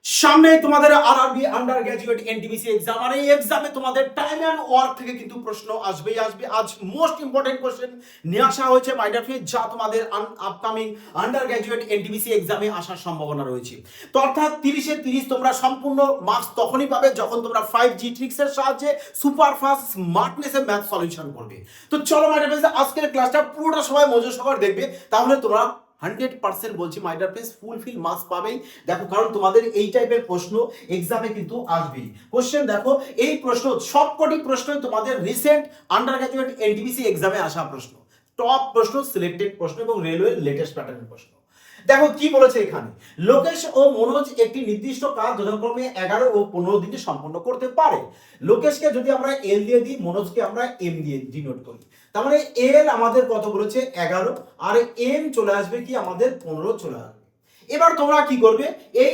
সামনে তোমাদের RRB undergraduate NTPC exam, আর এই এক্সামে তোমাদের টাইম অ্যান্ড ওয়ার্ক থেকে কিন্তু প্রশ্ন আসবেই আসবে। আজ মোস্ট ইম্পর্টেন্ট কোশ্চেন নিয়ে আসা হয়েছে মাই ডিয়ার ফ্রেন্ড, যা তোমাদের আপকামিং আন্ডার গ্র্যাজুয়েট এনটিপিসি এক্সামে আসার সম্ভাবনা রয়েছে। তো অর্থাৎ 30-এ 30 তোমরা সম্পূর্ণ মার্কস তখনই পাবে যখন তোমরা 5G ট্রিক্সের সাহায্যে সুপার ফাস্ট স্মার্টনেসে ম্যাথ সলিউশন করবে। তো চলো মাই ডিয়ার ফ্রেন্ডস, আজকের ক্লাসটা পুরোটা সবাই মনোযোগ সহকারে দেখবে, তাহলে তোমরা 100% বলছি my dear friends fulfil marks পাবেই। দেখো, কারণ তোমাদের এই টাইপের প্রশ্ন এক্সামে কিন্তু আসবেই। কোশ্চেন দেখো, এই প্রশ্ন সবকটি প্রশ্নই তোমাদের রিসেন্ট আন্ডার গ্র্যাজুয়েট এনটিপিসি এক্সামে আসা প্রশ্ন, টপ প্রশ্ন, সিলেক্টেড প্রশ্ন এবং রেলওয়ে লেটেস্ট প্যাটার্নের প্রশ্ন। দেখো কি বলেছে এখানে, লোকেশ ও মনোজ একটি নির্দিষ্ট কাজ যথাক্রমে 11 ও 15 দিনে সম্পন্ন করতে পারে। লোকেশকে যদি আমরা এল দিয়ে দিই, মনোজকে আমরা এম দিয়ে ডিনোট করি, তার মানে এল আমাদের কত বলেছে 11, আর এম চলে আসবে কি আমাদের 15 চলে আসবে। এবার তোমরা কি করবে, এই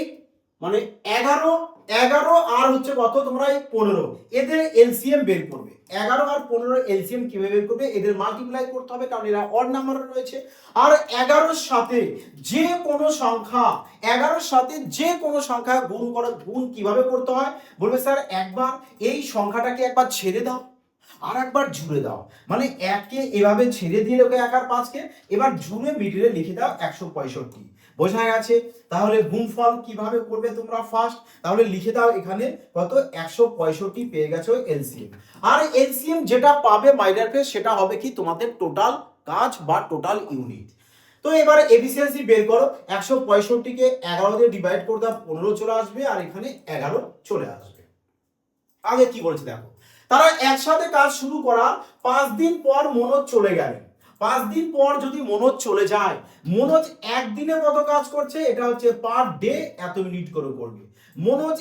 মানে 11 আর হচ্ছে কত, তোমরা এই 15 এদের এলসিএম বের করবে। 11 আর 15 এলসিএম কিভাবে বের করবে, এদের মাল্টিপ্লাই করতে হবে কারণ এরা অড নাম্বারে রয়েছে। আর 11-র সাথে যে কোনো সংখ্যা, 11-র সাথে যে কোনো সংখ্যা গুণ কিভাবে করতে হয়, বলবে স্যার একবার এই সংখ্যাটাকে একবার ছেড়ে দাও আর একবার জুড়ে দাও, মানে 1কে এভাবে ছেড়ে দিয়ে লোকে 1 আর 5কে এবার জুড়ে মিডিলে লিখে দাও 165। বোঝা গেছে? তাহলে গুণফল কিভাবে করবে তোমরা ফার্স্ট, তাহলে লিখে দাও এখানে কত 165 পেয়ে গেছো এলসিএম। আর এলসিএম যেটা পাবে মাই ডিয়ার ফ্রেন্ডস, সেটা হবে কি তোমাদের টোটাল কাজ বা টোটাল ইউনিট। তো এবারে এফিসিয়েন্সি বের করো, 165কে 11 দিয়ে ডিভাইড করে দাও, 15 চলে আসবে, আর এখানে 11 চলে আসবে। আগে কি বলছে দেখো, তারা একসাথে কাজ শুরু করার 5 দিন পর মনোজ চলে গেলেন। 5 দিন পর যদি মনোজ চলে যায়, মনোজ একদিনে কত কাজ করছে, এটা হচ্ছে পার ডে এত মিনিট করে করবে। মনোজ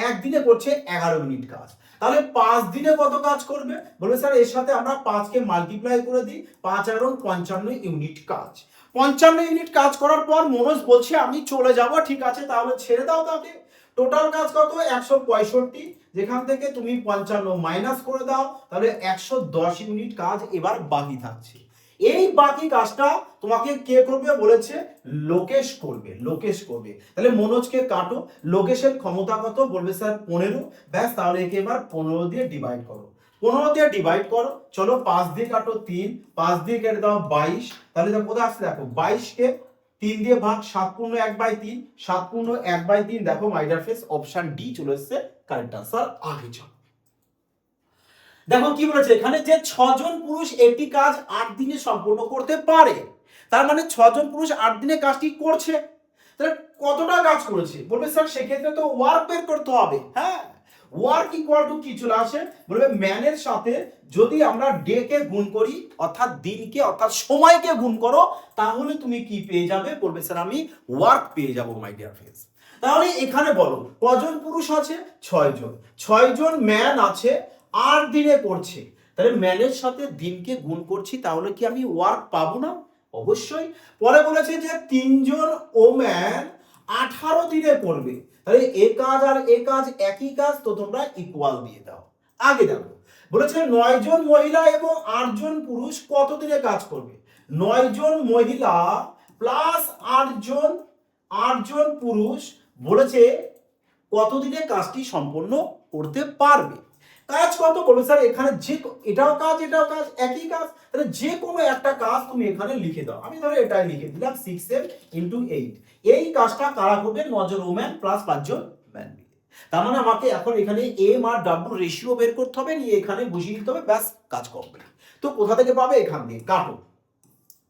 একদিনে করছে 11 মিনিট কাজ, তাহলে 5 দিনে কত কাজ করবে, বলবে স্যার এর সাথে আমরা 5কে মাল্টিপ্লাই করে দিই, 5 আর 55 ইউনিট কাজ। 55 ইউনিট কাজ করার পর মনোজ বলছে আমি চলে যাব, ঠিক আছে তাহলে ছেড়ে দাও তাকে। টোটাল কাজ কত 165, যেখান থেকে তুমি 55 মাইনাস করে দাও, তাহলে 110 ইউনিট কাজ এবার বাকি থাকছে। এই বাকি কাজটা তোমাকে কে করবে বলেছে, লোকেশ করবে। তাহলে মনোজকে কাটো, লোকেশের ক্ষমতা কত, বলবে স্যার 15, ব্যাস তাহলে একে এবার 15 দিয়ে ডিভাইড করো। 15 দিয়ে ডিভাইড করো, চলো 5 দিয়ে কাটো 3, 5 দিয়ে কেটে দাও 22, তাহলে কোথায় আসছে দেখো 22কে 3 দিয়ে ভাগ, 7 পূর্ণ 1/3, 7 পূর্ণ 1/3, দেখো my dear friends option D চলে এসেছে কারেক্ট আনসার। আগে চলো দেখো কি বলেছে এখানে, যে 6 জন পুরুষ একটি কাজ 8 দিনে সম্পূর্ণ করতে পারে। তার মানে 6 জন পুরুষ 8 দিনে কাজটি করছে, তাহলে কতটা কাজ করেছে, বলবে স্যার সেক্ষেত্রে তো ওয়ার্ক বের করতে হবে। হ্যাঁ, ওয়ার্ক ইকুয়াল টু কি চলে আসে, বলবে ম্যানের সাথে যদি আমরা ডে কে গুণ করি, অর্থাৎ দিনকে অর্থাৎ সময়কে গুণ করো, তাহলে তুমি কি পেয়ে যাবে, বলবে স্যার আমি ওয়ার্ক পেয়ে যাব মাই ডিয়ার ফ্রেন্ডস। তাহলে এখানে বলো কজন পুরুষ আছে, 6 জন। 6 জন ম্যান আছে, 8 দিনে করছে, তাহলে ম্যানের সাথে দিনকে গুণ করছি, তাহলে কি আমি ওয়ার্ক পাবো না? অবশ্যই। পরে বলেছে যে 3 জন ওম্যান 18 দিনে করবে, তাহলে এ কাজ আর এ কাজ একই কাজ, তো তোমরা ইকুয়াল দিয়ে দাও। আগে দেখো বলেছে 9 জন মহিলা এবং 8 জন পুরুষ কত দিনে কাজ করবে, 9 জন মহিলা প্লাস 8 জন পুরুষ বলেছে কত দিনে কাজটি সম্পন্ন করতে পারবে। কাজ কত, বলবে স্যার এখানে যে এটাও কাজ একই কাজ, তাহলে যে কোনো একটা কাজ তুমি এখানে লিখে দাও। আমি ধরো এটাই লিখে দিলাম 6m × 8। এই কাজটা কারা করবে, 9 জন ওম্যান প্লাস 5 জন ম্যান মিলে। তার মানে আমাকে এখন এখানে এম আর ডাব্লিউ রেশিও বের করতে হবে, নিয়ে এখানে বসিয়ে দিতে হবে, ব্যাস কাজ কমপ্লিট। তো কোথা থেকে পাবে, এখান দিয়ে কাটো,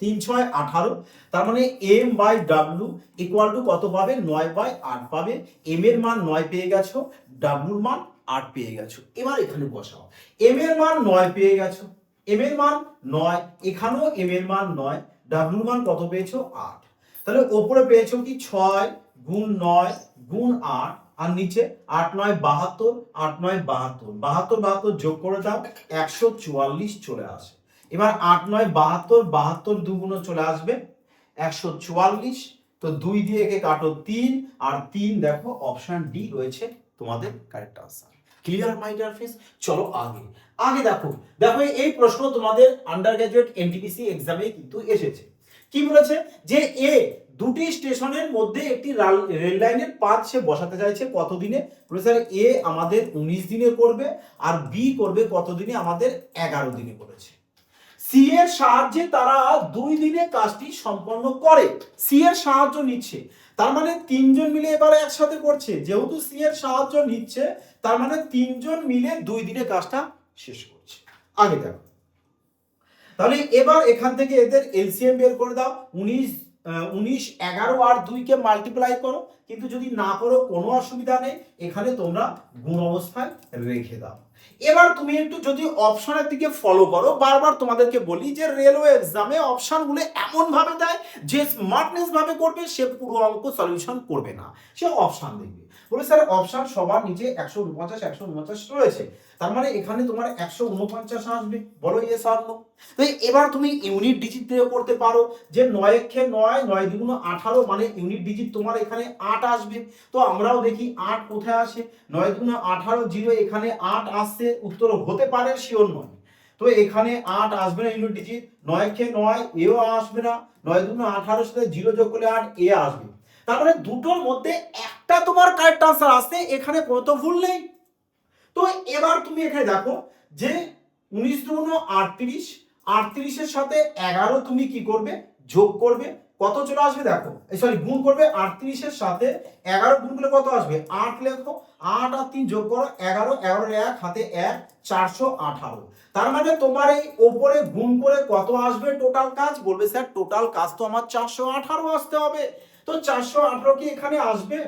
3 6 18, তার মানে এম বাই ডাব্লিউ ইকুয়াল টু কত পাবে, 9/8 পাবে। এম এর মান 9 পেয়ে গেছো, ডাব্লিউর মান 8 পেয়ে গেছো। এবার এখানে বসাও, এম এর মান 9 পেয়ে গেছো, এম এর মান 9, এখানেও এম এর মান 9, ডাব্লিউর মান কত পেয়েছো 8, তাহলে উপরে পেয়েছো কি 6 গুণ 9 গুণ 8, আর নিচে 8 9 72, 8 9 72, 72 যোগ করে দাও 144 চলে আসে। এবার 8 9 72, 72 দুগুণ চলে আসবে 144, তো 2 দিয়ে একে কাটো 3, আর 3 দেখো অপশন ডি রয়েছে তোমাদের correct answer. Clear my dear friends? চলো আগে দেখো এই প্রশ্ন তোমাদের আন্ডার গ্র্যাজুয়েট এনটিপিসি এক্সামে কিন্তু এসেছে। কি বলেছে যে এ দুটি স্টেশনের মধ্যে একটি রেল লাইনের পাত সে বসাতে চাইছে কত দিনে? স্যার এ আমাদের 19 দিনে করবে আর বি করবে কত দিনে? আমাদের 11 দিনে করেছে। সি এর সাহায্যে তারা 2 দিনে কাজটি সম্পন্ন করে। সি এর সাহায্য নিচ্ছে, তার মানে তিনজন মিলে এবার একসাথে করছে। যেহেতু সি এর সাহায্য নিচ্ছে তার মানে তিনজন মিলে 2 দিনে কাজটা শেষ করছে। আগে দেখো, তাহলে এবার এখান থেকে এদের এলসিএম বের করে দাও। 19 11 আর 2 কে মাল্টিপ্লাই করো, কিন্তু যদি না করো কোনো অসুবিধা নেই, এখানে তোমরা গুণ অবস্থায় রেখে দাও। এবার তুমি একটু যদি অপশনের দিকে ফলো করো, বারবার তোমাদেরকে বলি যে রেলওয়ে এক্সামে অপশনগুলো এমন ভাবে দেয় যে স্মার্টনেস ভাবে করবে সে পুরো অঙ্ক সলিউশন করবে না, সে অপশন দেখবে। বলে স্যার অপশন সবার নিচে 149 149 রয়েছে, তার মানে এখানে তোমার 149 আসবে। বলো ইয়েস আর নো? তো এবার তুমি ইউনিট ডিজিট দিয়ে করতে পারো যে 9 একে 9 9 2 18, মানে ইউনিট ডিজিট তোমার এখানে 8 আসবে। তো আমরাও দেখি 8 কোথায় আসে। 9 2 18 0, এখানে 8 আসছে, উত্তর হতে পারে, শিওর নয়। তো এখানে 8 আসবে না ইউনিট ডিজিট। 9 একে 9 এও আসবে না, 9 2 18 সাথে 0 যোগ করলে 8 এ আসবে। তার মানে দুটোর মধ্যে একটা তোমার কারেক্ট আনসার আসছে, এখানে কোনো তো ভুল নেই। তো এবার তুমি এখানে দেখো যে 19 2 38, 38 এর সাথে 11 তুমি কি করবে? যোগ করবে, কত চলে আসবে দেখো, সরি গুণ করবে। 38 এর সাথে 11 গুণ করলে কত আসবে? 8 লেখো, 8 আর 3 যোগ করো 11, 11 এর 1 হাতে 1, 418। তার মানে তোমার এই ওপরে গুণ করে কত আসবে টোটাল কাজ? বলবে স্যার টোটাল কাজ তো আমার 418 আসতে হবে। তো 418 কি এখানে আসবে?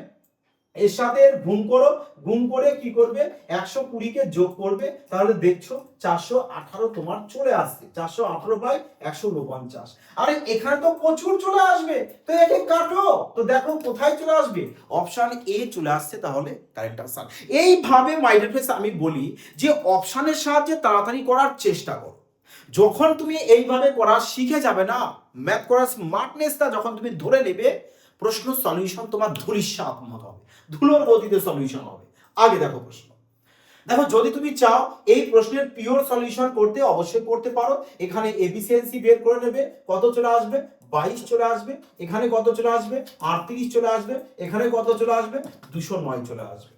এর সাথে গুণ করো, গুণ করে কি করবে? 120 কে যোগ করবে, তাহলে দেখছো 418 তোমার চলে আসছে। 418 বাই 149, আরে এখানে তো প্রচুর চলে আসবে, তো একে কাটো। তো দেখো কোথায় চলে আসবে? অপশন এ চলে আসছে, তাহলে কারেক্ট আনসার। এইভাবে মাই ডিয়ার ফ্রেন্ডস আমি বলি যে অপশনের সাহায্যে তাড়াতাড়ি করার চেষ্টা করো। যখন তুমি এইভাবে করা শিখে যাবে না, ম্যাথ করার স্মার্টনেসটা যখন তুমি ধরে নেবে, প্রশ্ন সলিউশন তোমার ধূলিসাৎ মতো হবে, ধুলোর গতিতে সলিউশন হবে। আগে দেখো প্রশ্ন, দেখো যদি তুমি চাও এই প্রশ্নের পিওর সলিউশন করতে অবশ্যই করতে পারো। এখানে এফিসিয়েন্সি বের করে নেবে, কত চলে আসবে? 22 চলে আসবে। এখানে কত চলে আসবে? 38 চলে আসবে। এখানে কত চলে আসবে? 209 চলে আসবে।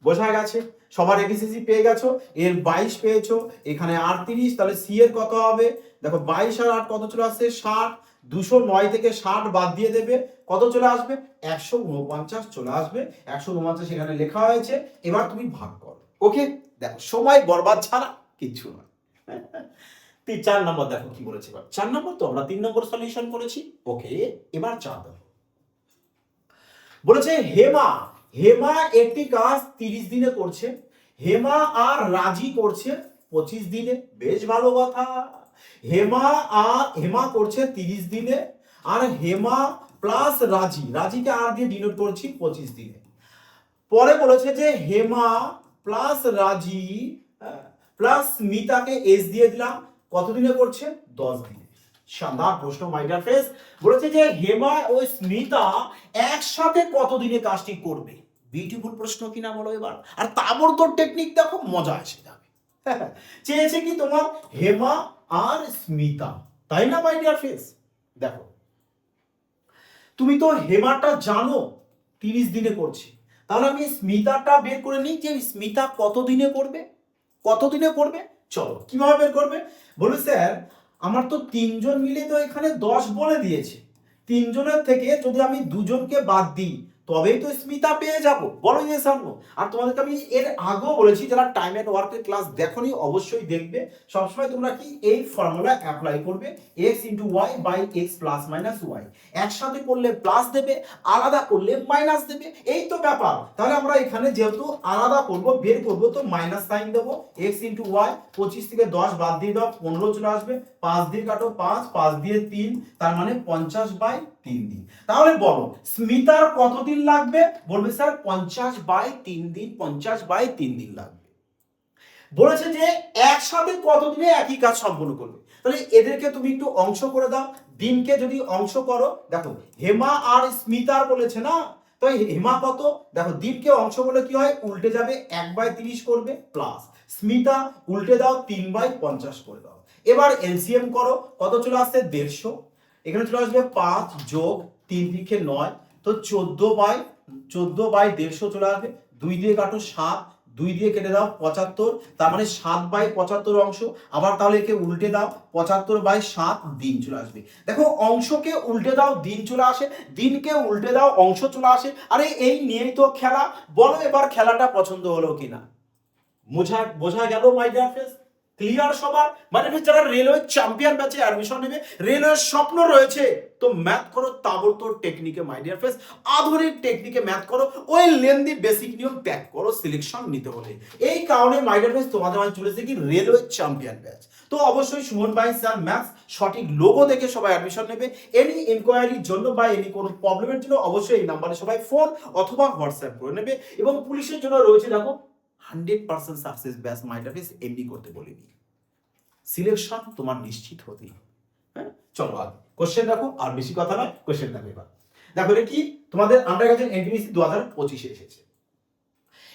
বোঝা গেছে? সবার এফিসিয়েন্সি পেয়ে গেছো, এর 22 পেয়েছো, এখানে 38, তাহলে সি এর কত হবে? দেখো 22 আর 8 কত চলে আসছে? 60। 209 থেকে 60 বাদ দিয়ে দেবে, কত চলে আসবে? 149 চলে আসবে। 149 এখানে লেখা হয়েছে, এবার তুমি ভাগ করো। ওকে, দেখো সময় বরবাদ ছাড়া কিছু নয়। 4 নম্বর দেখো কি বলেছে। এবার 4 নম্বর তো আমরা 3 নম্বর সলিউশন করেছি। ওকে, এবার 4 দেখো বলেছে হেমা হেমা একটি কাজ 30 দিনে করছে, হেমা আর রাজি করছে 25 দিনে। বেশ ভালো কথা। হেমা করছে 30 দিনে, আর হেমা প্লাস রাজি, রাজিকে আর দিয়ে ডিনোট করছি 25 দিনে। পরে বলেছে যে হেমা প্লাস রাজি প্লাস স্মিতাকে এস দিয়ে দিলাম, কত দিনে করছে? 10 দিনে। শানদার প্রশ্ন মাই ডিয়ার ফ্রেন্ডস। বলেছে যে হেমা ও স্মিতা একসাথে কত দিনে কাজটি করবে? বিউটিফুল প্রশ্ন কিনা বলো এবার। আর তাবড়তোড় টেকনিক দেখো, মজা এসে যাবে। চেয়েছে কি তোমার হেমা আর স্মিতা, তাই না মাই ডিয়ার ফ্রেন্ডস? দেখো তুমি তো হেমাটা জানো 30 দিনে করছে, তাহলে আমি স্মিতাটা বের করে নিই যে স্মিতা কত দিনে করবে। কত দিনে করবে চলো কিভাবে বের করবে। বলবে স্যার আমার তো 3 জন মিলে তো এখানে 10 বলে দিয়েছে, 3 জনের থেকে যদি আমি 2 জনকে বাদ দিই তবেই তো স্মিতা পেয়ে যাব। বলো ইয়েস আর নো? আর তোমাদেরকে আমি এর আগেও বলেছি, যারা টাইম এন্ড ওয়ার্কের ক্লাস দেখোনি অবশ্যই দেখবে। সবসময় তোমরা কি এই ফর্মুলা অ্যাপ্লাই করবে, x * y / x ± y। একসাথে করলে প্লাস দেবে, আলাদা করলে মাইনাস দেবে, এই তো ব্যাপার। তাহলে আমরা এখানে যেহেতু আলাদা করব, বের করব, তো মাইনাস সাইন দেবো। x * y, 25 থেকে 10 বাদ দিয়ে দাও, 15 চলে আসবে। 5 দিয়ে কাটো 5, 5 দিয়ে 3, তার মানে 50/3 দিন। তাহলে বলো স্মিতার কত দিন লাগবে? বলবে স্যার 50/3 দিন, 50/3 দিন লাগবে। বলেছে যে একসাথে কত দিনে একই কাজ সম্পন্ন করবে। তাহলে এদেরকে তুমি একটু অংশ করে দাও। দিনকে যদি অংশ করো, দেখো হেমা আর স্মিতার বলেছে না, তো হেমা কত? দেখো দিনকে অংশ করলে কি হয়? উল্টে যাবে, 1/30 করবে, প্লাস স্মিতা উল্টে দাও, 3/50 করে দাও। এবার এলসিএম করো, কত চলে আসছে? 150। এখানে চলে আসবে 5 যোগ 3 দিকে 9, তো 14/150 চলে আসবে। 2 দিয়ে কাটো 7, 2 দিয়ে কেটে দাও 75, তার মানে 7/75 অংশ। আবার তাহলে একে উল্টে দাও, 75/7 দিন চলে আসবে। দেখো অংশকে উল্টে দাও দিন চলে আসে, দিনকে উল্টে দাও অংশ চলে আসে। আরে এই নিয়েই তো খেলা। বলো এবার খেলাটা পছন্দ হলো কিনা? বোঝা গেল মাই ডিয়ার ফ্রেন্ডস? ক্লিয়ার সবার? মানে যারা রেলওয়ে চ্যাম্পিয়ন ব্যাচে অ্যাডমিশন নেবে, রেলওয়ের স্বপ্ন রয়েছে, তো ম্যাথ করো তাবড়তোড় টেকনিকে মাই ডিয়ার ফ্রেন্ডস, আধুনিক টেকনিকে ম্যাথ করো, ওই লেন্দি বেসিক নিয়ম ত্যাগ করো সিলেকশন নিতে হলে। এই কারণে মাই ডিয়ার ফ্রেন্ডস তোমাদের মাঝে চলেছে কি রেলওয়ে চ্যাম্পিয়ন ব্যাচ। তো অবশ্যই সুমন ভাই স্যার ম্যাথস সঠিক লোগো দেখে সবাই অ্যাডমিশন নেবে। এনি ইনকোয়ারির জন্য বা এনি কোনো প্রবলেমের জন্য অবশ্যই এই নাম্বারে সবাই ফোন অথবা হোয়াটসঅ্যাপ করে নেবে। এবং পুলিশের জন্য রয়েছে দেখো 100% success batch my dear friends, এমনি করতে বলিনি, সিলেকশন তোমার নিশ্চিত হতেই। হ্যাঁ চলো আগে কোশ্চেন দেখো, আর বেশি কথা নয়, কোশ্চেন দেখো এবার। দেখো এটা কি তোমাদের আন্ডার গ্রাজুয়েট এনটিপিসি 2025 এসেছে।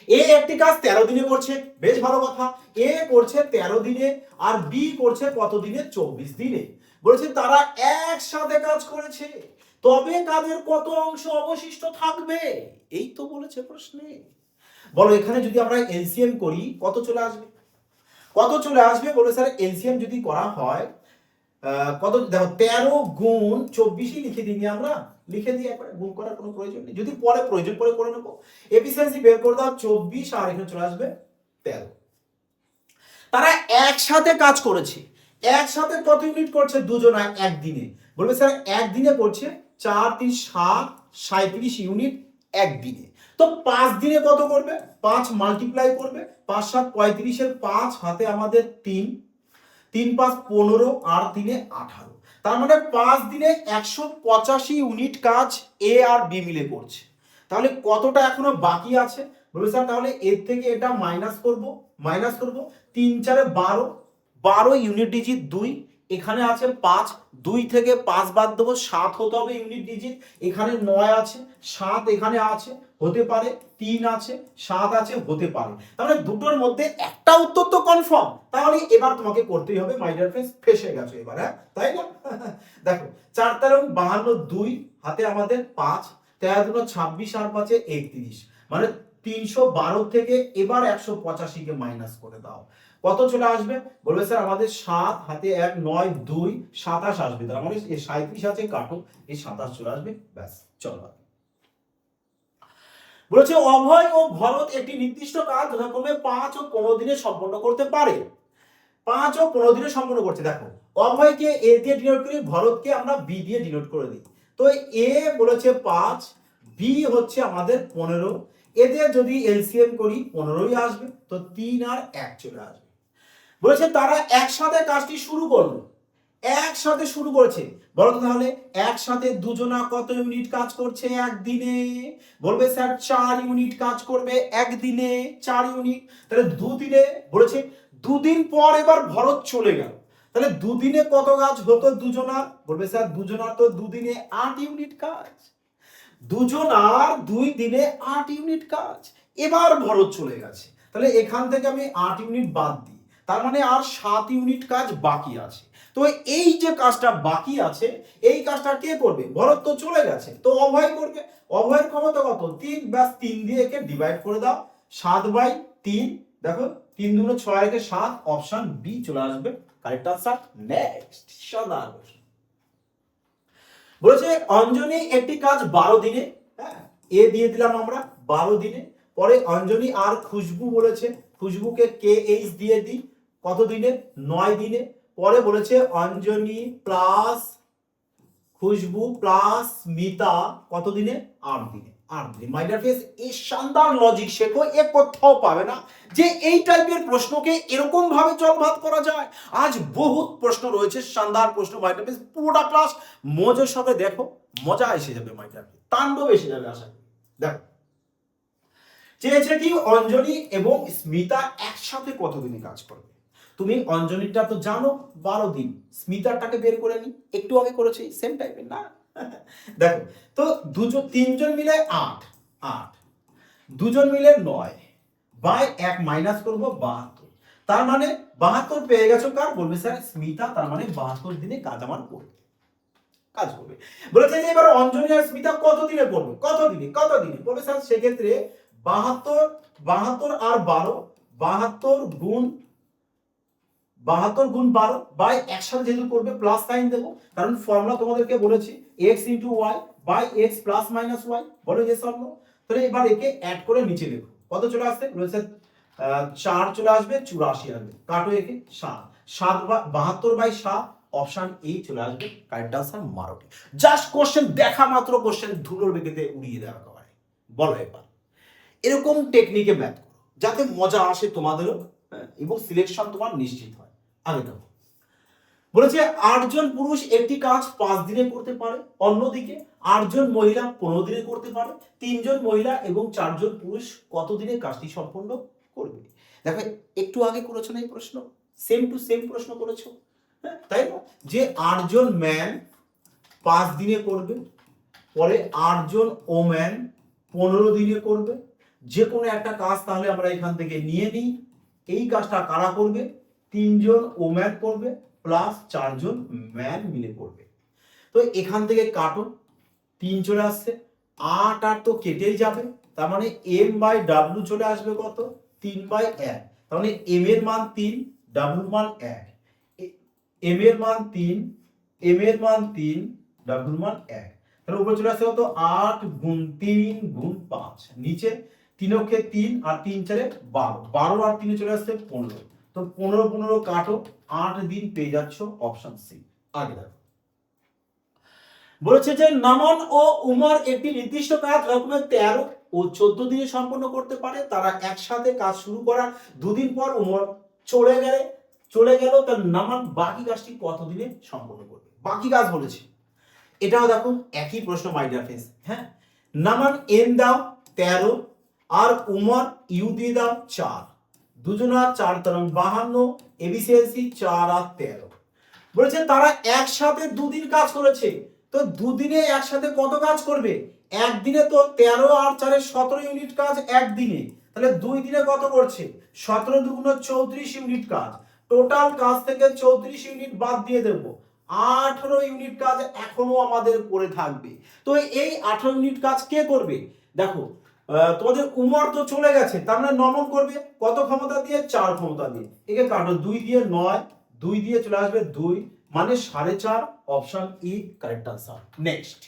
এ একটি কাজ 13 দিনে করছে, বেশ ভালো কথা। এ করছে 13 দিনে, আর বি করছে কত দিনে? 24 দিনে। বলেছে তারা একসাথে কাজ করেছে, তবে কাজের কত অংশ অবশিষ্ট থাকবে? এই তো বলেছে প্রশ্নে। বলো এখানে যদি আমরা এলসিএম করি কত চলে আসবে? কত চলে আসবে? বলে স্যার এলসিএম যদি করা হয় কত, দেখো 13 গুণ 24 লিখে দিই আমরা, লিখে দিই একবার, গুণ করার কোনো প্রয়োজন নেই, যদি পরে প্রয়োজন পড়ে করে নেবো। এফিসিয়েন্সি বের করে দাও 24, আর এখানে চলে আসবে 13। তারা একসাথে কাজ করেছে, একসাথে কত ইউনিট করছে? দুজনা একদিনে। বলবে স্যার একদিনে করছে 4 3 7 37 ইউনিট একদিনে। তো 5 দিনে কত করবে? 5 মাল্টিপ্লাই করবে, 5 7 35 এর 5 হাতে আমাদের 3, 3 5 15, আর 3 18। তার মানে 5 দিনে 185 ইউনিট কাজ এ আর বি মিলে করছে। তাহলে কতটা এখনো বাকি আছে? বলবে স্যার তাহলে এর থেকে এটা মাইনাস করব, 3 4 12, 12 ইউনিট ডিজিট 2, এখানে আছে 5, 2 থেকে 5 বাদ দেবো, 7 হতে হবে ইউনিট ডিজিট। এখানে 9 আছে, 7 এখানে আছে, হতে পারে 3 আছে, 7 আছে, হতে পারে। তাহলে দুটোর মধ্যে একটা উত্তর তো কনফার্ম। তাহলে এবার তোমাকে করতেই হবে মাই ডিয়ার ফ্রেন্ডস, ফেসে গেছো এবার, হ্যাঁ তাই না? দেখো 4 13 52, 2 হাতে আমাদের 5, 13 2 26, আর 5 31, মানে 312 থেকে এবার 185 কে মাইনাস করে দাও, কত চলে আসবে? বলবে স্যার আমাদের 7 হাতে 1 9 2 27 আসবে। তার মানে এই 37 আছে, কাটো, এই 27 চলে আসবে। ব্যাস চলো। বলেছে অভয় ও ভরত একটি নির্দিষ্ট কাজ যথাক্রমে 5 ও 15 দিনে সম্পন্ন করতে পারে। 5 ও 15 দিনে সম্পন্ন করছে। দেখো অভয়কে এ দিয়ে ডিনোট করি, ভরতকে আমরা বি দিয়ে ডিনোট করে দিই। তো এ বলেছে 5, বি হচ্ছে আমাদের 15, এদের যদি এলসিএম করি 15ই আসবে, তো 3 আর 1 চলে আসবে। বলেছে তারা একসাথে কাজটি শুরু করলো, একসাথে শুরু করেছে। বলো তো তাহলে একসাথে দুজনা কত ইউনিট কাজ করছে একদিনে? বলবে স্যার 4 ইউনিট কাজ করবে একদিনে, 4 ইউনিট। তাহলে দুদিনে, বলেছে দুদিন পর এবার ভরত চলে গেল, তাহলে দুদিনে কত কাজ হতো দুজনার? বলবে স্যার দুজনার তো দুদিনে 8 ইউনিট কাজ, দুজনার 2 দিনে 8 ইউনিট কাজ। এবার ভরত চলে গেছে, তাহলে এখান থেকে আমি 8 ইউনিট বাদ দিই, তার মানে আর 7 ইউনিট কাজ বাকি আছে। তো এই যে কাজটা বাকি আছে, এই কাজটা কে করবে? ভরত তো চলে গেছে, তো অভয় করবে। অভয়ের ক্ষমতা কত? 3, ব্যাস 3 দিয়ে একে ডিভাইড করে দাও, 7/3। দেখো 3 2 6 রেখে 7, অপশন বি চলে আসবে কারেক্ট আনসার। নেক্সট সদা বলেছে অঞ্জনি একটি কাজ 12 দিনে, হ্যাঁ এ দিয়ে দিলাম আমরা 12 দিনে। পরে অঞ্জনি আর খুশবু বলেছে, খুশবুকে কে এইচ দিয়ে দিই, কত দিনে? 9 দিনে। পরে বলেছে অঞ্জনি প্লাস খুশবু প্লাস মিতা কত দিনে? 8 দিনে। 8 দিন। মাই ডিয়ার ফ্রেন্ডস, এই শানদার লজিক শেখো, এ কোথাও পাবে না যে এই টাইপের প্রশ্নকে এরকম ভাবে জলভাত করা যায়। আজ বহুত প্রশ্ন রয়েছে, শানদার প্রশ্ন মাই ডিয়ার ফ্রেন্ডস, পুরোটা ক্লাস মজার সাথে দেখো, মজা এসে যাবে মাই ডিয়ার ফ্রেন্ডস, তাণ্ডব এসে যাবে আশা করি। দেখো চেয়েছে কি অঞ্জলি এবং স্মিতা একসাথে কতদিনে কাজ করবে। তুমি অঞ্জলিটা তো জানো 12 দিন, স্মিতারটাকে বের করে নি, একটু আগে করেছি সেম টাইপের না। দেখো তো দুজন 3জন মিলে 8, দুজন মিলে 9, বাই 1 মাইনাস করবো 72, তার মানে 72 পেয়ে গেছো কার? বলবে স্যার স্মিতা, তার মানে 72 দিনে কাজ আমার করবে। কাজ করবে। বলেছে যে এবার অঞ্জলি আর স্মিতা কত দিনে করবে, কত দিনে বলে স্যার সেক্ষেত্রে 72 আর 12, 72 গুণ 12 বাই একসাথে যেহেতু করবে প্লাস সাইন দেবো, কারণ ফর্মুলা তোমাদেরকে বলেছি x into y by x plus minus y, বলে যে সব। তাহলে এবার একে অ্যাড করে নিচে লেখো, কত চলে আসছে বলেছে 4 চলে আসবে, 84 আসবে, কাটো একে 7 72 বাই 7, অপশন এই চলে আসবে কারেক্ট আনসার 12টি। জাস্ট কোশ্চেন দেখা মাত্র কোশ্চেন ধুলোর বেগেতে উড়িয়ে দেওয়া একেবারে। বলো এবার এরকম টেকনিকে ম্যাথ করো যাতে মজা আসে তোমাদেরও, এবং সিলেকশন তোমার নিশ্চিত হয়। আগে দেখো বলেছে 8 জন পুরুষ একটি কাজ 5 দিনে করতে পারে, অন্যদিকে 8 জন মহিলা 15 দিনে করতে পারে। 3 জন মহিলা এবং 4 জন পুরুষ কত দিনে কাজটি সম্পন্ন করবে? দেখো একটু আগে করেছো না এই প্রশ্ন, সেম টু সেম প্রশ্ন করেছো, তাই না? যে 8 জন ম্যান 5 দিনে করবে, পরে 8 জন ওম্যান 15 দিনে করবে। যে কোনো একটা কাজ তাহলে আমরা এখান থেকে নিয়ে নিই। এই কাজটা কারা করবে? 3 জন ওম্যান করবে প্লাস 4 জন ম্যান মিলে করবে। তো এখান থেকে কাটো, 3 চলে আসছে, 8 আর তো কেটেই যাবে, তার মানে m বাই w চলে আসবে কত? 3/1। তার মানে m এর মান 3, w মান 1, m এর মান 3, w মান 1। তাহলে উপরে চলে আসছে কত? 8 গুণ 3 গুণ 5, নিচে 3 অক্ষে 3 আর 3 4 12, 12 আর 3 চলে আসছে 15। তো 15 কাটো, 8 দিন পেয়ে যাচ্ছ অপশন সি। আগে দেখো বলেছে যে নামান ও উমর একটি নির্দিষ্ট কাজ যখন 13 ও 14 দিনে সম্পন্ন করতে পারে। তারা একসাথে কাজ শুরু করার 2 দিন পর উমর চলে গেল, তার নামান বাকি কাজটি কত দিনে সম্পন্ন করবে? বাকি কাজ বলেছে, এটাও দেখো একই প্রশ্ন মাই ডিয়ার ফ্রেন্ডস। হ্যাঁ, নামান এন দাও 13 আর উমর ইউ দিয়ে দাও 4, দুজনা 4 তরং 52, এবিসিএলসি 4 আর 13। বলেছে তারা একসাথে 2 দিন কাজ করেছে, তো 2 দিনে একসাথে কত কাজ করবে? একদিনে তো 13 আর 4 17 ইউনিট কাজ একদিনে, তাহলে 2 দিনে কত করছে? 17 দুগুণ 34 ইউনিট কাজ। টোটাল কাজ থেকে 34 ইউনিট বাদ দিয়ে দেব, 18 ইউনিট কাজ এখনো আমাদের পড়ে থাকবে। তো এই 18 ইউনিট কাজ কে করবে? দেখো তোমাদের উমর তো চলে গেছে, তার মানে নমন করবে কত ক্ষমতা দিয়ে? 4 ক্ষমতা দিয়ে। একে কাটো, 2 দিয়ে 9, 2 দিয়ে চলে আসবে 2, মানে 4.5, option E correct answer. Next,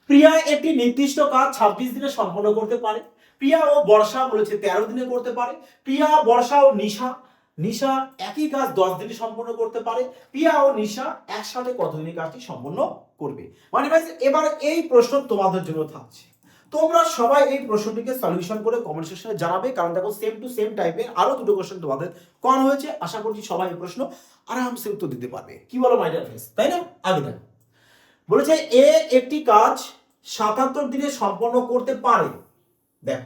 প্রিয়া একটি নির্দিষ্ট কাজ 26 দিনে সম্পন্ন করতে পারে। প্রিয়া ও বর্ষা বলেছে 13 দিনে করতে পারে। প্রিয়া, বর্ষা ও নিশা একই কাজ 10 দিনে সম্পন্ন করতে পারে। প্রিয়া ও নিশা একসাথে কত দিনে কাজটি সম্পন্ন করবে? মানে ভাই এবার এই প্রশ্ন তোমাদের জন্য থাকছে, তোমরা সবাই এই প্রশ্নটিকে সলিউশন করে কমেন্ট সেকশনে জানাবে, কারণ দেখো সেম টু সেম টাইপের আরো দুটো কোশ্চেন তোমাদের করানো হয়েছে। আশা করছি সবাই এই প্রশ্ন আরামসে উত্তর দিতে পারবে। কি বলো মাই ডিয়ার ফ্রেন্ডস, তাই না? আগে দেখো বলেছে এ একটি কাজ 77 দিনে সম্পন্ন করতে পারে। দেখ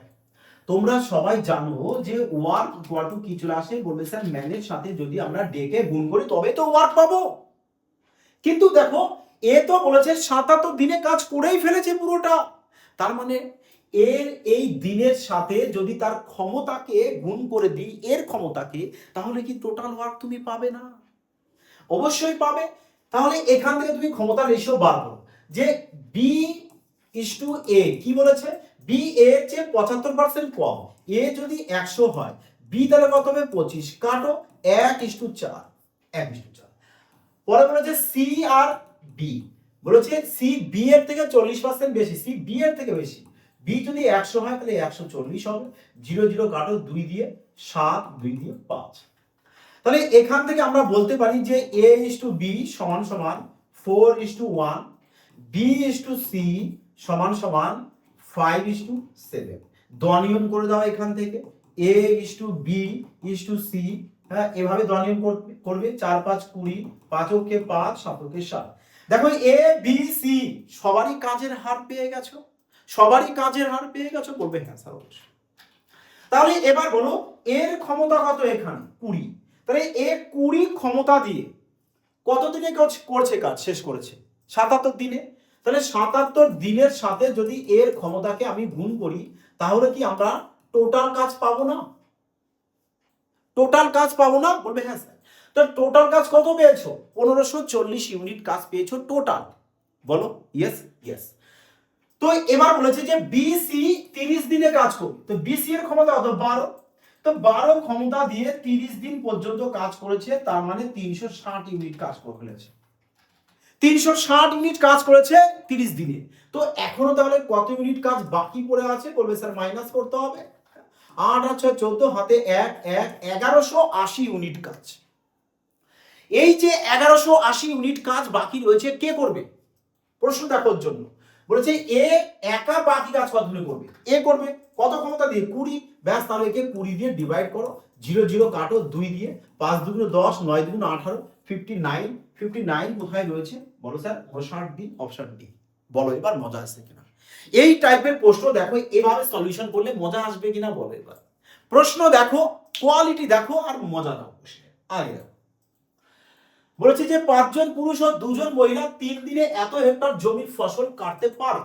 তোমরা সবাই জানো যে ওয়ার্ক ইকুয়াল টু কি চলে আসে? বলবে স্যার ম্যানের সাথে যদি আমরা ডেকে গুণ করি তবে তো ওয়ার্ক পাবো। কিন্তু দেখো এ তো বলেছে 77 দিনে কাজ করেই ফেলেছে পুরোটা, তার মানে এর এই দিনের সাথে যদি তার ক্ষমতাকে গুণ করে দিই, এর ক্ষমতাকে, তাহলে কি টোটাল ওয়ার্ক তুমি পাবে না? অবশ্যই পাবে। তাহলে এখান থেকে তুমি ক্ষমতা রেশিও বার করো, যে বি ইস টু এ কি বলেছে? বি এর চেয়ে 75% কম। এ যদি 100 হয়, বি তাহলে কত হবে? 25, কাটো 1:4, 1:4। পরে বলেছে সি আর বি, বলেছে সি বি এর থেকে 40% বেশি, সি বি এর থেকে বেশি। বি যদি 100 হয় তাহলে 140 হবে, 0 0 কাটো, 2 দিয়ে 7, 2 দিয়ে 5। তাহলে এখান থেকে আমরা বলতে পারি যে a is to b সমান সমান 4 is to 1, b is to c সমান সমান 5 is to 7। দ্বনিয়ন করে দাও এখান থেকে, a is to b is to c, হ্যাঁ এভাবে দ্বনিয়ন করবে, 4 5 20, 5 কে 5, 7 কে 7। দেখো a b c সবারই কাজের হার পেয়ে গেছো, বলবে হ্যাঁ স্যার অবশ্যই। তাহলে এবার বলো এর ক্ষমতা কত? এখানে 20, তাহলে এ 20 ক্ষমতা দিয়ে কত দিনে করছে কাজ? শেষ করেছে 77 দিনে। তাহলে 77 দিনের সাথে যদি এর ক্ষমতাকে আমি গুণ করি, তাহলে কি আমরা টোটাল কাজ পাবো না? বলবে হ্যাঁ স্যার। তো টোটাল কাজ কত পেয়েছো? 1540 ইউনিট কাজ পেয়েছো টোটাল। বলো ইয়েস ইয়েস। তো এবার বলেছে যে বিসি 30 দিনে কাজ করবে। তো বিসি এর ক্ষমতা কত? 12। তো 12 ক্ষমতা দিয়ে 30 দিন পর্যন্ত কাজ করেছে, তার মানে 360 ইউনিট কাজ করে ফেলেছে। 360 ইউনিট কাজ করেছে 30 দিনে। তো এখনো তাহলে কত ইউনিট কাজ বাকি পড়ে আছে? বলবে স্যার মাইনাস করতে হবে। 8 আর 6 14, হাতে 1 1 1180 ইউনিট কাজ। এই যে 1180 ইউনিট কাজ বাকি রয়েছে, কে করবে? প্রশ্ন দেখার জন্য বলেছে এ একা বাকি কাজ কতদিনে করবে? এ করবে কত ক্ষমতা দিয়ে? 20। ব্যাস, তাহলে একে 20 দিয়ে ডিভাইড করো, 0 0 কাটো 2 দিয়ে, 5 2 10, 9 2 18, 59। 59 কোথায় রয়েছে? বলো স্যার। 59D, option D. বলো এবার মজা আসছে কিনা? এই টাইপের প্রশ্ন দেখো, এভাবে সলিউশন করলে মজা আসবে কিনা বলো এবার। প্রশ্ন দেখো, কোয়ালিটি দেখো, আর মজা দাও। আগে দেখো, বলেছে যে 5 জন পুরুষ ও 2 জন মহিলা 3 দিনে এত হেক্টর জমির ফসল কাটতে পারে।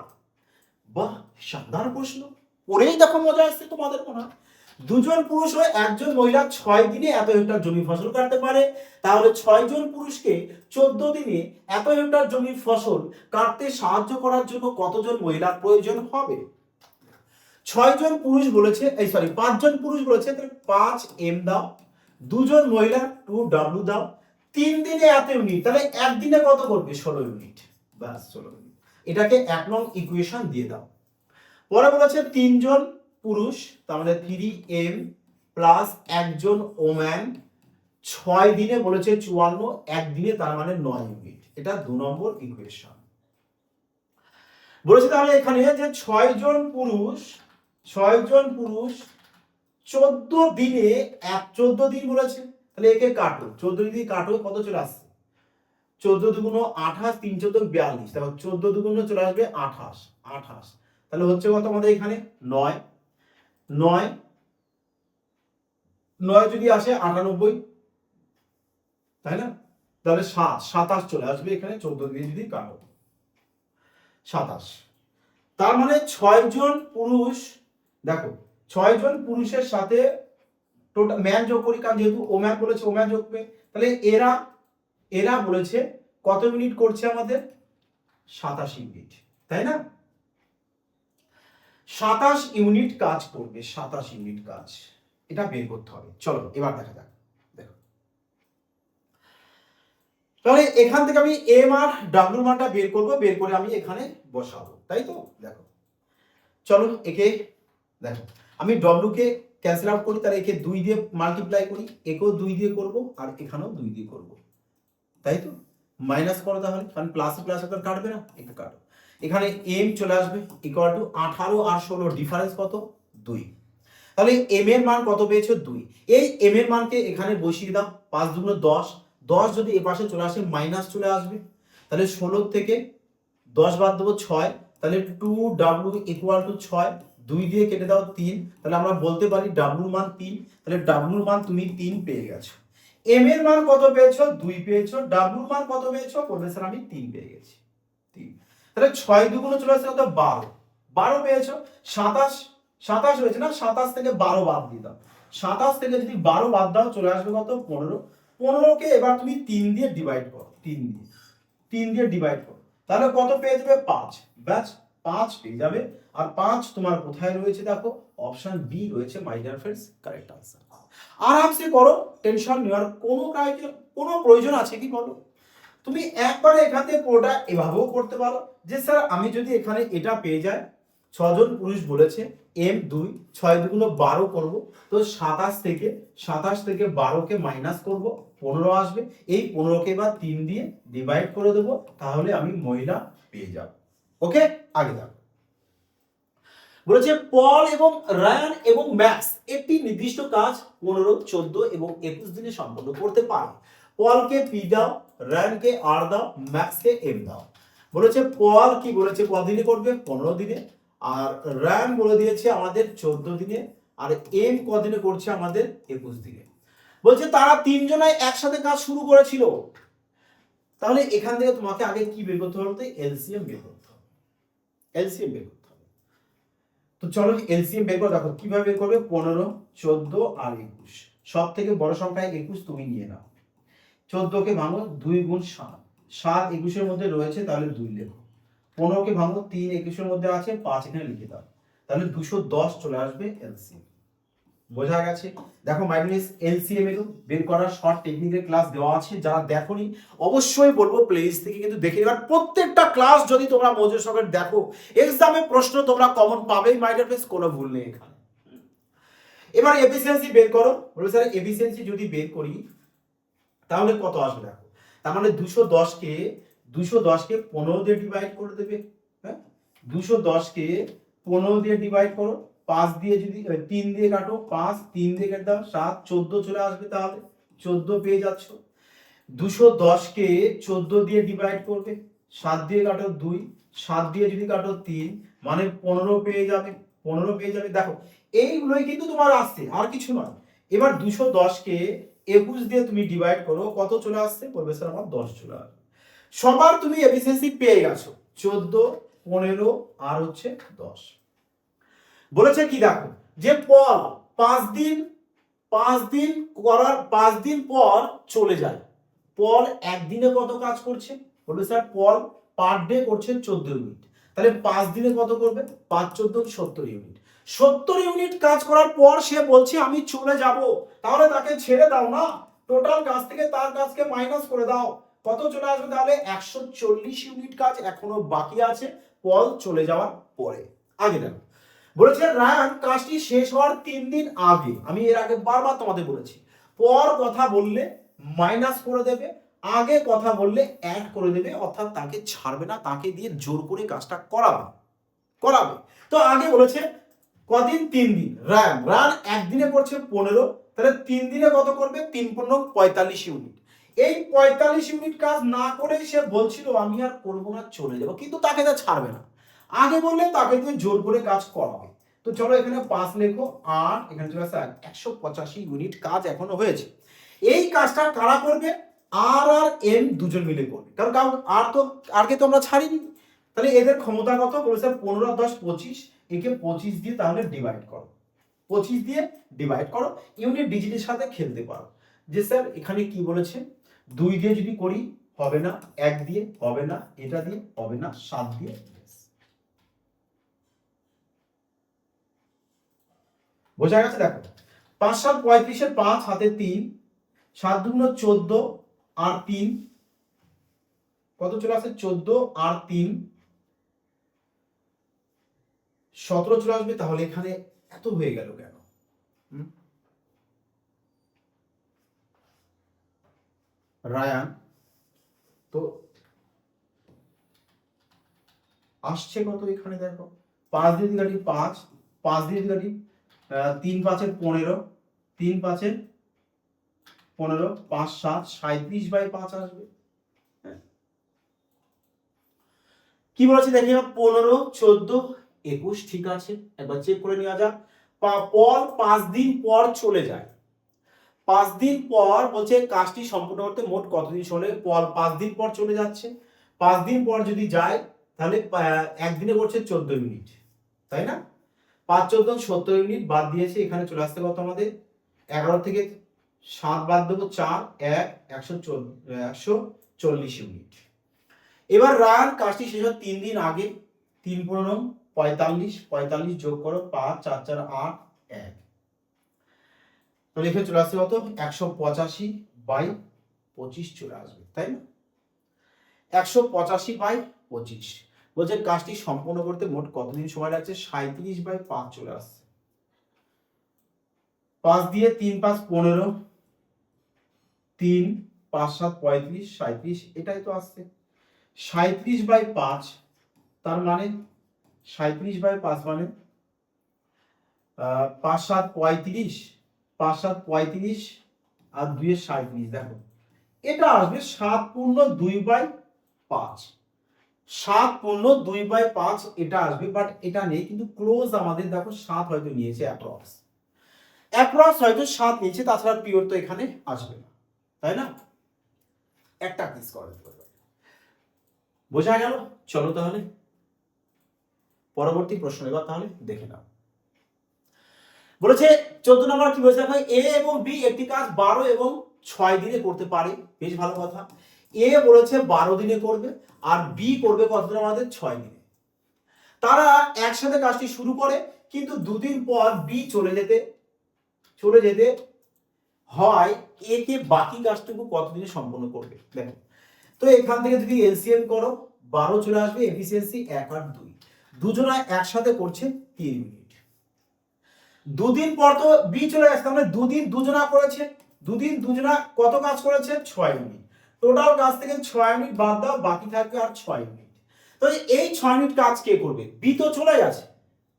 বাহ, শানদার প্রশ্ন। পড়েই দেখো মজা আসছে তোমাদের মনে হয়। 2 জন পুরুষ ও 1 জন মহিলা 6 দিনে এত হেক্টর জমির ফসল কাটতে পারে। তাহলে 6 জন পুরুষকে 14 দিনে এত হেক্টর জমির ফসল কাটতে সাহায্য করার জন্য কতজন মহিলার প্রয়োজন হবে? 6 জন পুরুষ বলেছে, এই সরি 5 জন পুরুষ বলেছে, তাহলে 5 এম দাও, 2 জন মহিলা 2 ডাব্লিউ দাও। 3 দিনে এত ইউনিট, তাহলে একদিনে কত করবে? 16 ইউনিট। ব্যাস 16 ইউনিট। এটাকে 1 নং ইকুয়েশন দিয়ে দাও। পরে বলেছে 3 জন পুরুষ, তার মানে 3m প্লাস 1 জন ওম্যান 6 দিনে বলেছে 54, একদিনে তার মানে 9 ইউনিট। এটা 2 নম্বর ইকুয়েশন। বলেছে তাহলে এখানে যে 6 জন পুরুষ 14 দিনে 14 দিন বলেছে, তাহলে একে কাটো, 14 দিন কাটো, কত চলে আসছে? 14 দুগুণ 28, 3 14 42, তারপর 14 দুগুণ চলে আসবে 28। তাহলে হচ্ছে কত আমাদের এখানে? 9 9 9 যদি আসে 98, তাই না? তাহলে 27 চলে আসবে এখানে, 14 দিয়ে যদি কাটো 27। তার মানে 6 জন পুরুষ, দেখো 6 জন পুরুষের সাথে টোটাল ম্যান যোগ করি, কারণ যেহেতু ওম্যান বলেছে ওম্যান যোগ করবে, তাহলে এরা বলেছে কত মিনিট করছে আমাদের? 27 ইউনিট, তাই না? 27 ইউনিট কাজ করবে, 27 ইউনিট কাজ। এটা বের করতে হবে। চলো এবার দেখা যাক। দেখো, তাহলে এখান থেকে আমি এম আর ডাব্লিউ মানটা বের করব, বের করে আমি এখানে বসাবো, তাই তো? দেখো, চলো একে দেখো, আমি ডব্লিউ কে ক্যান্সেল আউট করি, তাহলে একে 2 দিয়ে মাল্টিপ্লাই করি, একেও 2 দিয়ে করব, আর এখানেও 2 দিয়ে করব, তাই তো? মাইনাস করো তাহলে, কারণ প্লাসে প্লাস এখন কাটবে না, একটু কাটো। এখানে এম চলে আসবে ইকুয়াল টু 18 আর 16 ডিফারেন্স কত? 2। তাহলে এম এর মান কত পেয়েছো? 2। এই এম এর মানকে এখানে বসিয়ে দাও, 5 দুগুণ 10, 10 যদি এ পাশে চলে আসে মাইনাস চলে আসবে, তাহলে 16 থেকে 10 বাদ দেবো 6, তাহলে 2w ইকুয়াল টু 6, 2 দিয়ে কেটে দাও 3, তাহলে আমরা বলতে পারি ডাব্লুর মান 3, তাহলে ডাব্লুর মান তুমি 3 পেয়ে গেছো। এম এর মান কত পেয়েছো? 2 পেয়েছো। ডাব্লুর মান কত পেয়েছো? বলবে স্যার আমি 3 পেয়ে গেছি। 3, তাহলে 6 দুগুণ চলে আসছে কত? 12, 12 পেয়েছো। 27 হয়েছে না? 27 থেকে 12 বাদ দিয়ে দাও, 27 থেকে যদি 12 বাদ দাও চলে আসবে কত? 15। 15 কে এবার তুমি 3 দিয়ে ডিভাইড করো, 3 দিয়ে ডিভাইড করো, তাহলে কত পেয়ে যাবে? 5। ব্যাস, 5 পেয়ে যাবে। আর 5 তোমার কোথায় রয়েছে? দেখো, অপশন বি রয়েছে, my dear friends, correct answer. আরামসে করো, টেনশন নেওয়ার কোনো প্রয়োজন আছে কি? বলো। তুমি একবারে এখান থেকে পুরোটা এভাবেও করতে পারো যে স্যার আমি যদি এখানে এটা পেয়ে যাই, 6 জন পুরুষ বলেছে এম 2, 6 দুগুণ 12 করব, তো 27 থেকে 12 কে মাইনাস করব, 15 আসবে। এই 15 কে এবার 3 দিয়ে ডিভাইড করে দেবো, তাহলে আমি মহিলা পেয়ে যাব। ওকে, আগে যাও। বলেছে পল এবং রায়ান এবং ম্যাক্স একটি নির্দিষ্ট কাজ 15, 14 এবং 21 দিনে সম্পন্ন করতে পারে। পলকে পি দাও, রায়ানকে আর দাও, ম্যাক্সকে এম দাও। বলেছে পল কি বলেছে? কদিনে করবে? 15 দিনে। আর রায়ান বলে দিয়েছে আমাদের 14 দিনে। আর এম কদিনে করছে? আমাদের 21 দিনে। বলছে তারা তিনজনাই একসাথে কাজ শুরু করেছিল। তাহলে এখান থেকে তোমাকে আগে কি বের করতে হবে? এলসিএম বের করতে হবে। এলসিএম বের করতে হবে। তো চলো এলসিএম বের করে দেখো কিভাবে বের করবে। 15, 14 আর 21, সব থেকে বড় সংখ্যা 21 তুমি নিয়ে নাও। 14 কে ভাঙো 2 গুণ 7, 7 21 এর মধ্যে রয়েছে তাহলে 2 লেখো। 15 কে ভাঙো 3 21 এর মধ্যে আছে 5 এখানে লিখে দাও, তাহলে 210 চলে আসবে এলসিএম। বোঝা গেছে? দেখো মাইনাস এলসিএম এর বের করার শর্ট টেকনিকের ক্লাস দেওয়া আছে, যারা দেখোনি অবশ্যই বলবো প্লেলিস্ট থেকে কিন্তু দেখে নিবার। প্রত্যেকটা ক্লাস যদি তোমরা মনোযোগ সহকারে দেখো, এক্সামে প্রশ্ন তোমরা কমন পাবেই মাইনাস ফ্রেন্ডস, কোনো ভুল নেই এখানে। এবার এফিসিয়েন্সি বের করো। বলে স্যার এফিসিয়েন্সি যদি বের করি তাহলে কত আসবে দেখো, তার মানে 210 কে 15 দিয়ে ডিভাইড করে দেবে। হ্যাঁ, 210 কে 15 দিয়ে ডিভাইড করো, 5 দিয়ে যদি 3 দিয়ে কাটো, 5 3 দিয়ে কেটে দাও 7, 14 চলে আসবে, তাহলে 14 পেয়ে যাচ্ছ। 210 কে 14 দিয়ে ডিভাইড করবে, 7 দিয়ে কাটো 2, 7 দিয়ে যদি কাটো 3, মানে 15 পেয়ে যাবে, 15 পেয়ে যাবে। দেখো এইগুলোই কিন্তু তোমার আসছে, আর কিছু নয়। এবার 210 কে 21 দিয়ে তুমি ডিভাইড করো, কত চলে আসছে? বলবে স্যার আমার 10 চলে আসবে। সবার তুমি এফিসিয়েন্সি পেয়ে গেছো, 14 15 আর হচ্ছে 10। বলেছে কি দেখো, যে পল 5 দিন করার 5 দিন পর চলে যায়। পল একদিনে কত কাজ করছে? বলবে স্যার পল পার ডে করছে 14 ইউনিট, তাহলে 5 দিনে কত করবে? 5 14 70 ইউনিট। 70 ইউনিট কাজ করার পর সে বলছে আমি চলে যাব, তাহলে তাকে ছেড়ে দাও না, টোটাল কাজ থেকে তার কাজকে মাইনাস করে দাও, কত চলে আসবে? তাহলে 140 ইউনিট কাজ এখনো বাকি আছে পল চলে যাওয়ার পরে। আগে দেখো, বলেছে রায়ান কাজটি শেষ হওয়ার 3 দিন আগে। আমি এর আগে বারবার তোমাদের বলেছি, পর কথা বললে মাইনাস করে দেবে, আগে কথা বললে অ্যাড করে দেবে, অর্থাৎ তাকে ছাড়বে না, তাকে দিয়ে জোর করে কাজটা করাবে। তো আগে বলেছে কদিন? 3 দিন। রান একদিনে করছে 15, তাহলে 3 দিনে কত করবে? 3 15 45 ইউনিট। এই 45 ইউনিট কাজ না করে সে বলছিল আমি আর করবো না, চলে যাবো, কিন্তু তাকে তা ছাড়বে না, আগে বললে তাকে দিয়ে জোর করে কাজ করাবে। তো চলো এখানে 5 লেখো, 8 এখানে চলে আসে 185 ইউনিট কাজ এখনো হয়েছে। এই কাজটা কারা করবে? আর এম দুজন মিলে করবে, কারণ আরকে তো আমরা ছাড়িনি। তাহলে এদের ক্ষমতা কত? বলেছে 15 10 25, একে 25 দিয়ে তাহলে ডিভাইড করো, 25 দিয়ে ডিভাইড করো, ইউনিট ডিজিটের সাথে খেলতে পারো। যে স্যার এখানে কি বলেছে, 2 দিয়ে যদি করি হবে না, 1 দিয়ে হবে না, এটা দিয়ে হবে না, 7 দিয়ে। বোঝা গেছে? দেখো 5 7 35 এর 5 হাতে 3, 7 2 14 আর 3 কত চলে আসে? 14 আর 3 17 চলে আসবে। তাহলে এখানে এত হয়ে গেল কেন? রায়ান তো আসছে কত এখানে? দেখো 5 দিয়ে কাটি 5, 5 দিয়ে কাটি 3 5 এর 15, 3 5 এর 15, 5 7 37/5 আসবে। কি বলেছে দেখি, 15 14 21, ঠিক আছে, একবার চেক করে নেওয়া যাক। পল 5 দিন পর চলে যায়, 5 দিন পর বলছে কাজটি সম্পূর্ণ করতে মোট কতদিন চলে? পল 5 দিন পর চলে যাচ্ছে, 5 দিন পর যদি যায় তাহলে একদিনে করছে 14 মিনিট, তাই না? 5 14 70 ইউনিট বাদ দিয়েছে, এখানে চলে আসতে কত আমাদের? 11 থেকে 7 বাদ দেবো 4 1 140 ইউনিট। এবার রায়ান কাজটি শেষ হয় 3 দিন আগে, 3 15 45, 45 যোগ করো 5 4 4 8 1, তো লিখে চলে আসছে কত? 185/25 চলে আসবে, তাই না? 185/25 বলছে কাজটি সম্পূর্ণ করতে মোট কতদিন সময় লাগছে? 37/5 চলে আসছে। 5 দিয়ে 3 5 15, 3 5 7 35, 37, এটাই তো আসছে 37/5। তার মানে 37/5 মানে 5 7 35, 5 7 35 আর 2 এর 37। দেখো এটা আসবে 7 পূর্ণ 2/5, 7 পূর্ণ 2/5 এটা আসবে, বাট এটা নেই, কিন্তু ক্লোজ আমাদের দেখো 7 হয়তো নিয়েছে, অ্যাপ্রক্স হয়তো 7 নিয়েছে, তাছাড়া পিওর তো এখানে আসবে না, তাই না? একটা কিস করে দিতে পারবে। বোঝা গেল? চলো তাহলে পরবর্তী প্রশ্ন এবার তাহলে দেখে নাও। বলেছে 14 নম্বর কি বলেছে, এ এবং বি একটি কাজ 12 এবং 6 দিনে করতে পারে, বেশ ভালো কথা। এ বলেছে 12 দিনে করবে, আর বি করবে কতদিন আমাদের 6 দিনে। তারা একসাথে কাজটি শুরু করে, কিন্তু দুদিন পর বি চলে যেতে হয়, এ কে বাকি কাজটুকু কতদিনে সম্পন্ন করবে। দেখো তো এখান থেকে যদি এলসিএম করো 12 চলে আসবে, এফিসিয়েন্সি 1 আর 2, দুজনা একসাথে করছে 3 মিনিট। দুদিন পর তো বি চলে গেছে, তাহলে দুদিন দুজনা করেছে, দুদিন দুজনা কত কাজ করেছে 6 মিনিট। টোটাল কাজ থেকে 6 মিনিট বাদ দাও, বাকি থাকবে আর 6 মিনিট। তো এই 6 মিনিট কাজ কে করবে? বি তো চলে গেছে,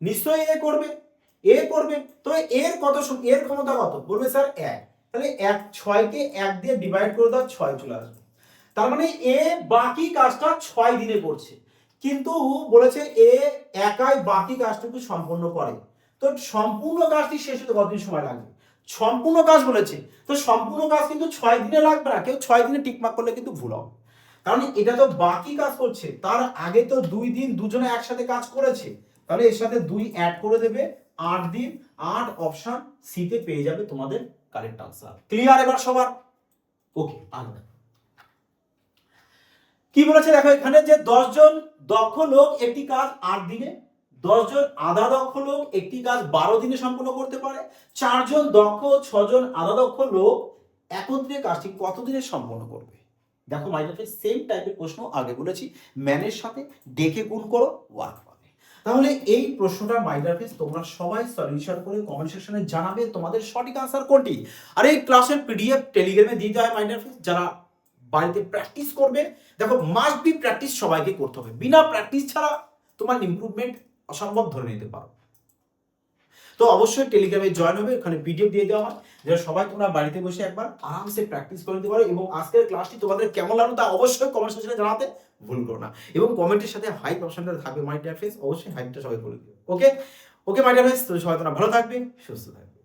নিশ্চয়ই এ করবে। তো এর এর ক্ষমতা কত? বলবে স্যার 1। তাহলে 6 কে 1 দিয়ে ডিভাইড করে দাও, 6 চলে আসবে। তার মানে এ বাকি কাজটা 6 দিনে করছে, কিন্তু বলেছে এ একাই বাকি কাজটুকু সম্পন্ন করে। তো সম্পূর্ণ কাজটি শেষ হতে কতদিন সময় লাগবে? সম্পূর্ণ কাজ বলেছে, তো সম্পূর্ণ কাজ কিন্তু 6 দিনে লাগবে না। কেউ 6 দিনে টিকমার্ক করলে কিন্তু ভুল হবে, কারণ এটা তো বাকি কাজ করছে। তার আগে তো 2 দিন দুজনে একসাথে কাজ করেছে, তাহলে এর সাথে 2 অ্যাড করে দেবে, 8 দিন। 8 অপশন সি তে পেয়ে যাবে তোমাদের কারেক্ট আনসার। ক্লিয়ার এবার সবার? ওকে, আনন্দ কি বলেছে দেখো এখানে, যে 10 জন দক্ষ লোক একটি কাজ 8 দিনে, 10 জন আধা দক্ষ লোক একটি কাজ 12 দিনে সম্পন্ন করতে পারে, 4 জন দক্ষ 6 জন আধা দক্ষ লোক একত্রে কাজটি কত দিনে সম্পন্ন করবে। দেখো মাইন্ডের সেম টাইপের প্রশ্ন আগে বলেছি, ম্যানের সাথে ডেকে গুণ করো, ওয়ার্ক পাবে। তাহলে এই প্রশ্নটা মাইন্ডার ফেস তোমরা সবাই সলিউশন করে কমেন্ট সেকশনে জানাবে তোমাদের সঠিক আনসার কোনটি। আর এই ক্লাসের পিডিএফ টেলিগ্রামে দিতে হয় মাইন্ডার ফেস, যারা বাড়িতে প্র্যাকটিস করবে। দেখো মাস্ট বি প্র্যাকটিস সবাইকে করতে হবে, বিনা প্র্যাকটিস ছাড়া তোমার ইমপ্রুভমেন্ট অসম্ভব ধরে নিতে পারো। তো অবশ্যই টেলিগ্রামে জয়েন হবে, ওখানে পিডিএফ দিয়ে দেওয়া হয়, যেটা সবাই তোমরা বাড়িতে বসে একবার আরামসে প্র্যাকটিস করে নিতে পারো। এবং আজকের ক্লাসটি তোমাদের কেমন লাগলো তা অবশ্যই কমেন্ট সেকশনে জানাতে ভুল করো না, এবং কমেন্টের সাথে হাইপ অপশনটা থাকবে মাই ডিয়ার ফ্রেন্ডস, অবশ্যই হাইপটা সবাই করে দিও। ওকে মাই ডিয়ার ফ্রেন্ডস, তো সবাই তোমরা ভালো থাকবে, সুস্থ থাকবে।